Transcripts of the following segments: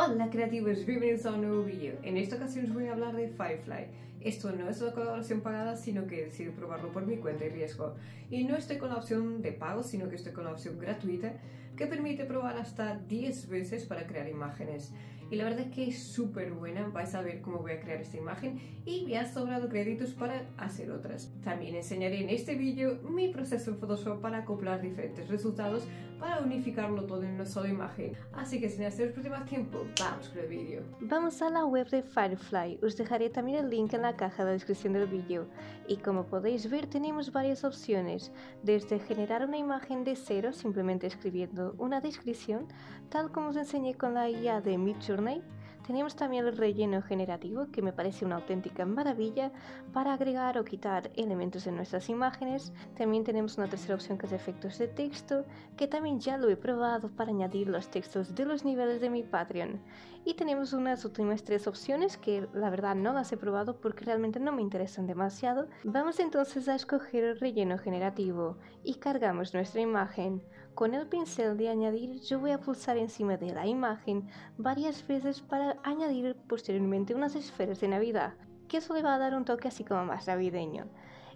Hola creativos, bienvenidos a un nuevo vídeo. En esta ocasión os voy a hablar de Firefly. Esto no es una colaboración pagada, sino que he decidido probarlo por mi cuenta y riesgo. Y no estoy con la opción de pago, sino que estoy con la opción gratuita, que permite probar hasta 10 veces para crear imágenes. Y la verdad es que es súper buena, vais a ver cómo voy a crear esta imagen y me han sobrado créditos para hacer otras. También enseñaré en este vídeo mi proceso en Photoshop para acoplar diferentes resultados para unificarlo todo en una sola imagen. Así que sin hacer más tiempo, vamos con el vídeo. Vamos a la web de Firefly, os dejaré también el link en la caja de descripción del vídeo. Y como podéis ver tenemos varias opciones, desde generar una imagen de cero simplemente escribiendo una descripción, tal como os enseñé con la IA de Midjourney. Tenemos también el relleno generativo, que me parece una auténtica maravilla para agregar o quitar elementos en nuestras imágenes. También tenemos una tercera opción que es efectos de texto, que también ya lo he probado para añadir los textos de los niveles de mi Patreon. Y tenemos unas últimas tres opciones que la verdad no las he probado porque realmente no me interesan demasiado. Vamos entonces a escoger el relleno generativo y cargamos nuestra imagen. Con el pincel de añadir yo voy a pulsar encima de la imagen varias veces para añadir posteriormente unas esferas de Navidad, que eso le va a dar un toque así como más navideño.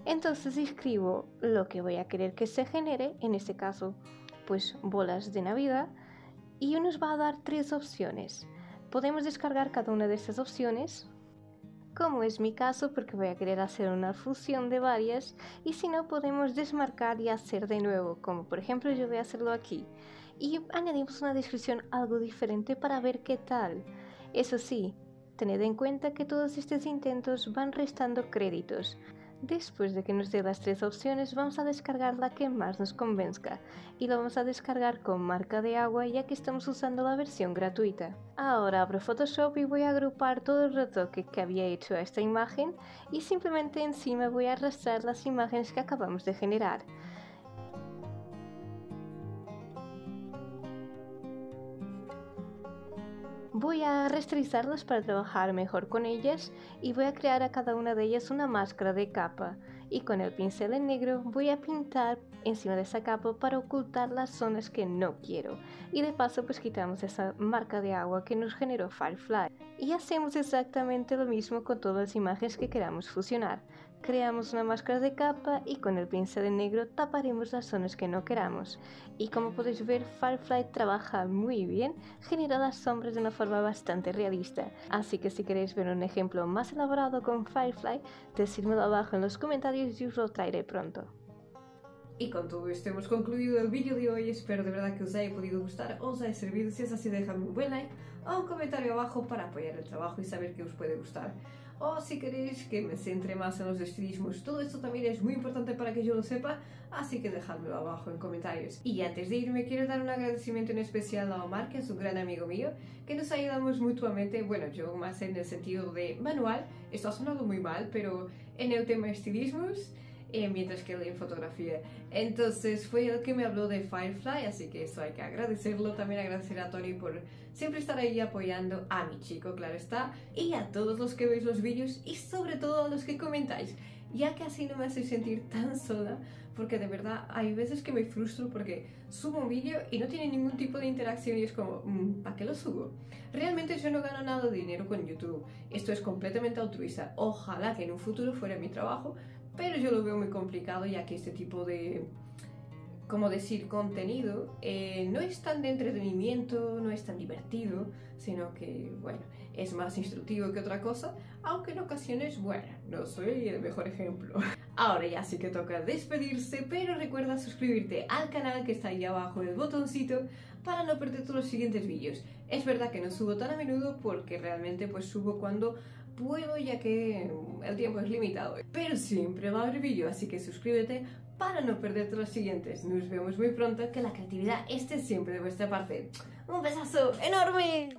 Entonces escribo lo que voy a querer que se genere, en este caso pues bolas de Navidad, y nos va a dar tres opciones. Podemos descargar cada una de estas opciones, como es mi caso porque voy a querer hacer una fusión de varias, y si no podemos desmarcar y hacer de nuevo, como por ejemplo yo voy a hacerlo aquí, y añadimos una descripción algo diferente para ver qué tal. Eso sí, tened en cuenta que todos estos intentos van restando créditos. Después de que nos dé las tres opciones vamos a descargar la que más nos convenzca y lo vamos a descargar con marca de agua ya que estamos usando la versión gratuita. Ahora abro Photoshop y voy a agrupar todo el retoque que había hecho a esta imagen y simplemente encima voy a arrastrar las imágenes que acabamos de generar. Voy a rastrizarlas para trabajar mejor con ellas y voy a crear a cada una de ellas una máscara de capa, y con el pincel en negro voy a pintar encima de esa capa para ocultar las zonas que no quiero, y de paso pues quitamos esa marca de agua que nos generó Firefly. Y hacemos exactamente lo mismo con todas las imágenes que queramos fusionar. Creamos una máscara de capa y con el pincel en negro taparemos las zonas que no queramos. Y como podéis ver, Firefly trabaja muy bien, genera las sombras de una forma bastante realista. Así que si queréis ver un ejemplo más elaborado con Firefly, decídmelo abajo en los comentarios y os lo traeré pronto. Y con todo esto hemos concluido el vídeo de hoy. Espero de verdad que os haya podido gustar, os haya servido. Si es así, dejadme un buen like o un comentario abajo para apoyar el trabajo y saber que os puede gustar. O si queréis que me centre más en los estilismos, todo esto también es muy importante para que yo lo sepa, así que dejadmelo abajo en comentarios. Y antes de irme quiero dar un agradecimiento en especial a Omar, que es un gran amigo mío, que nos ayudamos mutuamente. Bueno, yo más en el sentido de manual, esto ha sonado muy mal, pero en el tema estilismos, mientras que él en fotografía. Entonces fue el que me habló de Firefly, así que eso hay que agradecerlo. También agradecer a Tony por siempre estar ahí apoyando a mi chico, claro está, y a todos los que veis los vídeos y sobre todo a los que comentáis, ya que así no me hace sentir tan sola, porque de verdad hay veces que me frustro porque subo un vídeo y no tiene ningún tipo de interacción y es como, ¿para qué lo subo? Realmente yo no gano nada de dinero con YouTube, esto es completamente altruista. Ojalá que en un futuro fuera mi trabajo, pero yo lo veo muy complicado ya que este tipo de, como decir, contenido no es tan de entretenimiento, no es tan divertido, sino que, bueno, es más instructivo que otra cosa, aunque en ocasiones, bueno, no soy el mejor ejemplo. Ahora ya sí que toca despedirse, pero recuerda suscribirte al canal que está ahí abajo en el botoncito para no perderte los siguientes vídeos. Es verdad que no subo tan a menudo porque realmente pues subo cuando puedo, ya que el tiempo es limitado, pero siempre va a haber vídeo, así que suscríbete para no perderte los siguientes. Nos vemos muy pronto, que la creatividad esté siempre de vuestra parte. ¡Un besazo enorme!